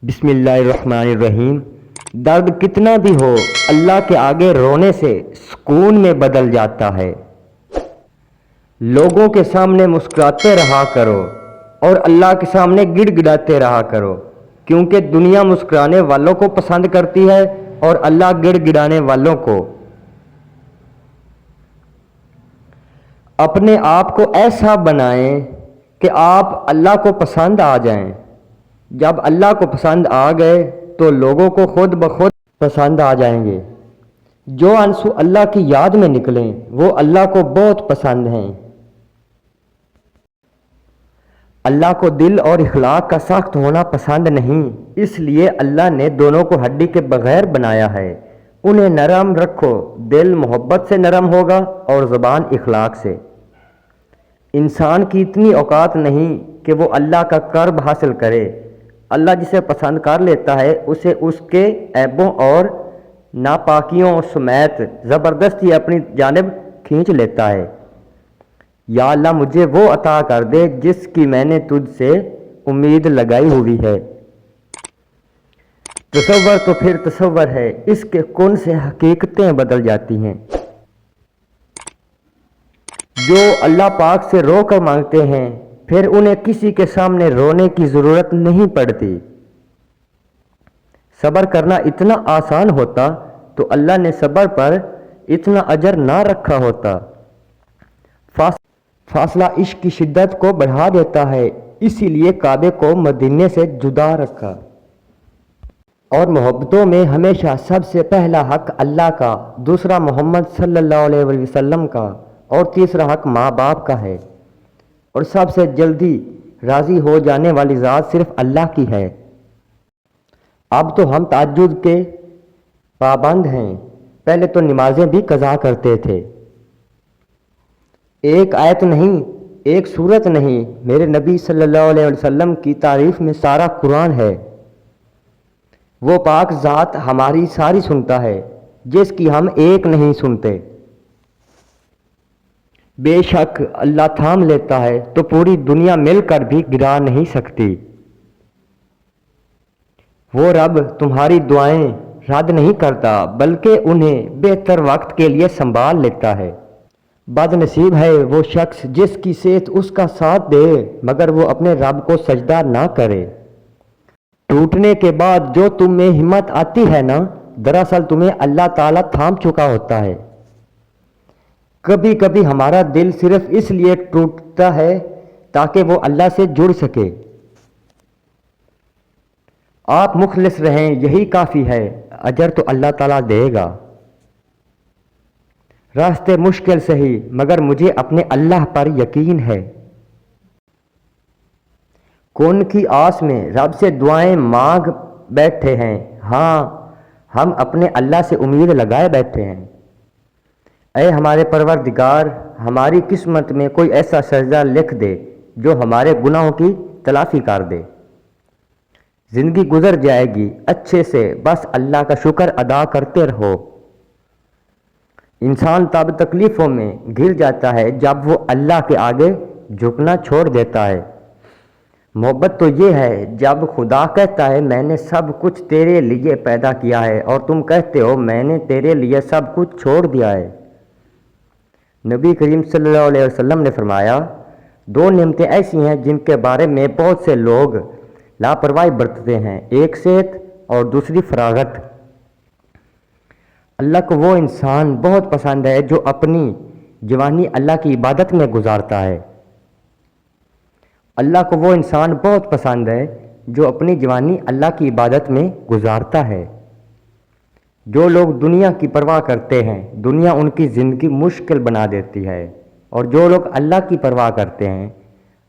بسم اللہ الرحمن الرحیم۔ درد کتنا بھی ہو اللہ کے آگے رونے سے سکون میں بدل جاتا ہے۔ لوگوں کے سامنے مسکراتے رہا کرو اور اللہ کے سامنے گڑ گڑاتے رہا کرو، کیونکہ دنیا مسکرانے والوں کو پسند کرتی ہے اور اللہ گڑ گڑانے والوں کو۔ اپنے آپ کو ایسا بنائیں کہ آپ اللہ کو پسند آ جائیں۔ جب اللہ کو پسند آ گئے تو لوگوں کو خود بخود پسند آ جائیں گے۔ جو آنسو اللہ کی یاد میں نکلیں وہ اللہ کو بہت پسند ہیں۔ اللہ کو دل اور اخلاق کا سخت ہونا پسند نہیں، اس لیے اللہ نے دونوں کو ہڈی کے بغیر بنایا ہے۔ انہیں نرم رکھو، دل محبت سے نرم ہوگا اور زبان اخلاق سے۔ انسان کی اتنی اوقات نہیں کہ وہ اللہ کا قرب حاصل کرے۔ اللہ جسے پسند کر لیتا ہے اسے اس کے عیبوں اور ناپاکیوں سمیت زبردستی اپنی جانب کھینچ لیتا ہے۔ یا اللہ مجھے وہ عطا کر دے جس کی میں نے تجھ سے امید لگائی ہوئی ہے۔ تصور تو پھر تصور ہے، اس کے کن سے حقیقتیں بدل جاتی ہیں۔ جو اللہ پاک سے رو کر مانگتے ہیں پھر انہیں کسی کے سامنے رونے کی ضرورت نہیں پڑتی۔ صبر کرنا اتنا آسان ہوتا تو اللہ نے صبر پر اتنا اجر نہ رکھا ہوتا۔ فاصلہ عشق کی شدت کو بڑھا دیتا ہے، اسی لیے کعبے کو مدینے سے جدا رکھا۔ اور محبتوں میں ہمیشہ سب سے پہلا حق اللہ کا، دوسرا محمد صلی اللہ علیہ وسلم کا اور تیسرا حق ماں باپ کا ہے۔ اور سب سے جلدی راضی ہو جانے والی ذات صرف اللہ کی ہے۔ اب تو ہم تہجد کے پابند ہیں، پہلے تو نمازیں بھی قضا کرتے تھے۔ ایک آیت نہیں، ایک سورت نہیں، میرے نبی صلی اللہ علیہ وسلم کی تعریف میں سارا قرآن ہے۔ وہ پاک ذات ہماری ساری سنتا ہے جس کی ہم ایک نہیں سنتے۔ بے شک اللہ تھام لیتا ہے تو پوری دنیا مل کر بھی گرا نہیں سکتی۔ وہ رب تمہاری دعائیں رد نہیں کرتا بلکہ انہیں بہتر وقت کے لیے سنبھال لیتا ہے۔ بد نصیب ہے وہ شخص جس کی صحت اس کا ساتھ دے مگر وہ اپنے رب کو سجدہ نہ کرے۔ ٹوٹنے کے بعد جو تم میں ہمت آتی ہے نا، دراصل تمہیں اللہ تعالیٰ تھام چکا ہوتا ہے۔ کبھی کبھی ہمارا دل صرف اس لیے ٹوٹتا ہے تاکہ وہ اللہ سے جڑ سکے۔ آپ مخلص رہیں یہی کافی ہے، اجر تو اللہ تعالیٰ دے گا۔ راستے مشکل سہی مگر مجھے اپنے اللہ پر یقین ہے۔ کون کی آس میں رب سے دعائیں مانگ بیٹھے ہیں، ہاں ہم اپنے اللہ سے امید لگائے بیٹھے ہیں۔ اے ہمارے پروردگار، ہماری قسمت میں کوئی ایسا سجدہ لکھ دے جو ہمارے گناہوں کی تلافی کر دے۔ زندگی گزر جائے گی اچھے سے، بس اللہ کا شکر ادا کرتے رہو۔ انسان تب تکلیفوں میں گر جاتا ہے جب وہ اللہ کے آگے جھکنا چھوڑ دیتا ہے۔ محبت تو یہ ہے جب خدا کہتا ہے میں نے سب کچھ تیرے لیے پیدا کیا ہے اور تم کہتے ہو میں نے تیرے لیے سب کچھ چھوڑ دیا ہے۔ نبی کریم صلی اللہ علیہ وسلم نے فرمایا، دو نعمتیں ایسی ہیں جن کے بارے میں بہت سے لوگ لاپرواہی برتتے ہیں، ایک صحت اور دوسری فراغت۔ اللہ کو وہ انسان بہت پسند ہے جو اپنی جوانی اللہ کی عبادت میں گزارتا ہے۔ اللہ کو وہ انسان بہت پسند ہے جو اپنی جوانی اللہ کی عبادت میں گزارتا ہے۔ جو لوگ دنیا کی پرواہ کرتے ہیں دنیا ان کی زندگی مشکل بنا دیتی ہے، اور جو لوگ اللہ کی پرواہ کرتے ہیں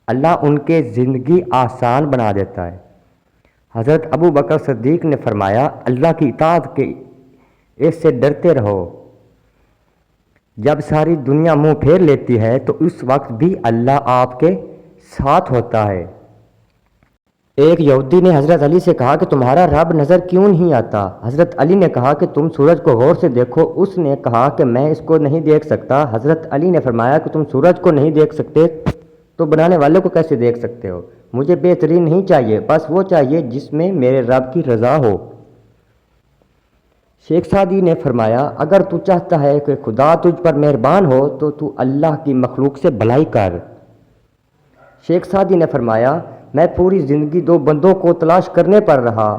اللہ ان کے زندگی آسان بنا دیتا ہے۔ حضرت ابو بکر صدیق نے فرمایا، اللہ کی اطاعت کے اس سے ڈرتے رہو، جب ساری دنیا منہ پھیر لیتی ہے تو اس وقت بھی اللہ آپ کے ساتھ ہوتا ہے۔ ایک یہودی نے حضرت علی سے کہا کہ تمہارا رب نظر کیوں نہیں آتا؟ حضرت علی نے کہا کہ تم سورج کو غور سے دیکھو۔ اس نے کہا کہ میں اس کو نہیں دیکھ سکتا۔ حضرت علی نے فرمایا کہ تم سورج کو نہیں دیکھ سکتے تو بنانے والے کو کیسے دیکھ سکتے ہو؟ مجھے بہترین نہیں چاہیے، بس وہ چاہیے جس میں میرے رب کی رضا ہو۔ شیخ سعدی نے فرمایا، اگر تو چاہتا ہے کہ خدا تجھ پر مہربان ہو تو اللہ کی مخلوق سے بھلائی کر۔ شیخ سعدی نے فرمایا، میں پوری زندگی دو بندوں کو تلاش کرنے پر رہا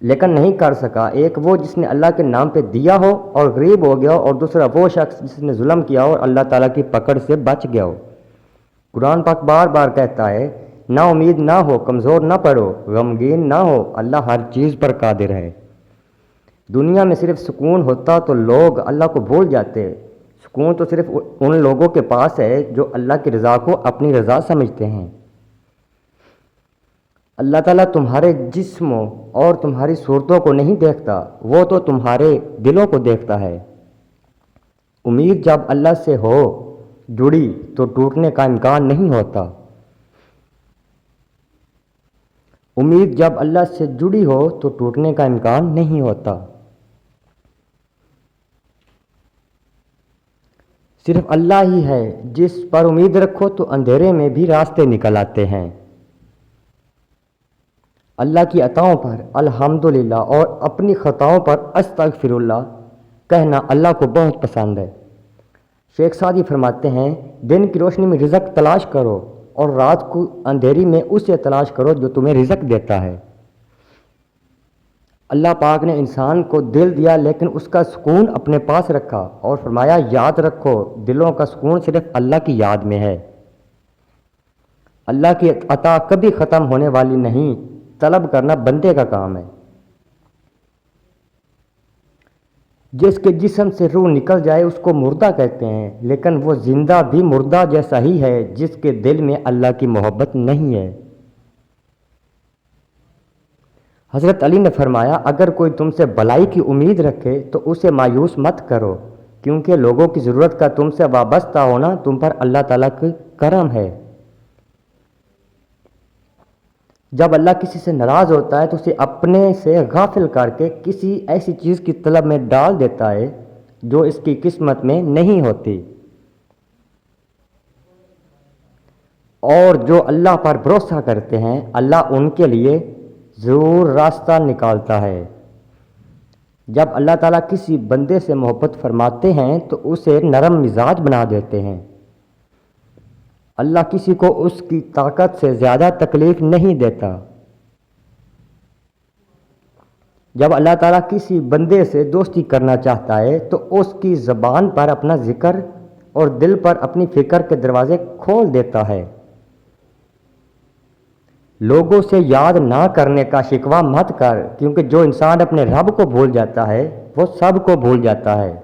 لیکن نہیں کر سکا، ایک وہ جس نے اللہ کے نام پہ دیا ہو اور غریب ہو گیا ہو، اور دوسرا وہ شخص جس نے ظلم کیا ہو اور اللہ تعالیٰ کی پکڑ سے بچ گیا ہو۔ قرآن پاک بار بار کہتا ہے، نا امید نہ ہو، کمزور نہ پڑو، غمگین نہ ہو، اللہ ہر چیز پر قادر ہے۔ دنیا میں صرف سکون ہوتا تو لوگ اللہ کو بھول جاتے۔ سکون تو صرف ان لوگوں کے پاس ہے جو اللہ کی رضا کو اپنی رضا سمجھتے ہیں۔ اللہ تعالیٰ تمہارے جسموں اور تمہاری صورتوں کو نہیں دیکھتا، وہ تو تمہارے دلوں کو دیکھتا ہے۔ امید جب اللہ سے ہو جڑی تو ٹوٹنے کا امکان نہیں ہوتا۔ امید جب اللہ سے جڑی ہو تو ٹوٹنے کا امکان نہیں ہوتا۔ صرف اللہ ہی ہے جس پر امید رکھو تو اندھیرے میں بھی راستے نکل آتے ہیں۔ اللہ کی عطاؤں پر الحمدللہ اور اپنی خطاؤں پر استغفر اللہ کہنا اللہ کو بہت پسند ہے۔ شیخ سعدی فرماتے ہیں، دن کی روشنی میں رزق تلاش کرو اور رات کو اندھیری میں اسے تلاش کرو جو تمہیں رزق دیتا ہے۔ اللہ پاک نے انسان کو دل دیا لیکن اس کا سکون اپنے پاس رکھا اور فرمایا، یاد رکھو دلوں کا سکون صرف اللہ کی یاد میں ہے۔ اللہ کی عطا کبھی ختم ہونے والی نہیں، طلب کرنا بندے کا کام ہے۔ جس کے جسم سے روح نکل جائے اس کو مردہ کہتے ہیں، لیکن وہ زندہ بھی مردہ جیسا ہی ہے جس کے دل میں اللہ کی محبت نہیں ہے۔ حضرت علی نے فرمایا، اگر کوئی تم سے بھلائی کی امید رکھے تو اسے مایوس مت کرو، کیونکہ لوگوں کی ضرورت کا تم سے وابستہ ہونا تم پر اللہ تعالیٰ کا کرم ہے۔ جب اللہ کسی سے ناراض ہوتا ہے تو اسے اپنے سے غافل کر کے کسی ایسی چیز کی طلب میں ڈال دیتا ہے جو اس کی قسمت میں نہیں ہوتی، اور جو اللہ پر بھروسہ کرتے ہیں اللہ ان کے لیے ضرور راستہ نکالتا ہے۔ جب اللہ تعالیٰ کسی بندے سے محبت فرماتے ہیں تو اسے نرم مزاج بنا دیتے ہیں۔ اللہ کسی کو اس کی طاقت سے زیادہ تکلیف نہیں دیتا۔ جب اللہ تعالیٰ کسی بندے سے دوستی کرنا چاہتا ہے تو اس کی زبان پر اپنا ذکر اور دل پر اپنی فکر کے دروازے کھول دیتا ہے۔ لوگوں سے یاد نہ کرنے کا شکوہ مت کر، کیونکہ جو انسان اپنے رب کو بھول جاتا ہے وہ سب کو بھول جاتا ہے۔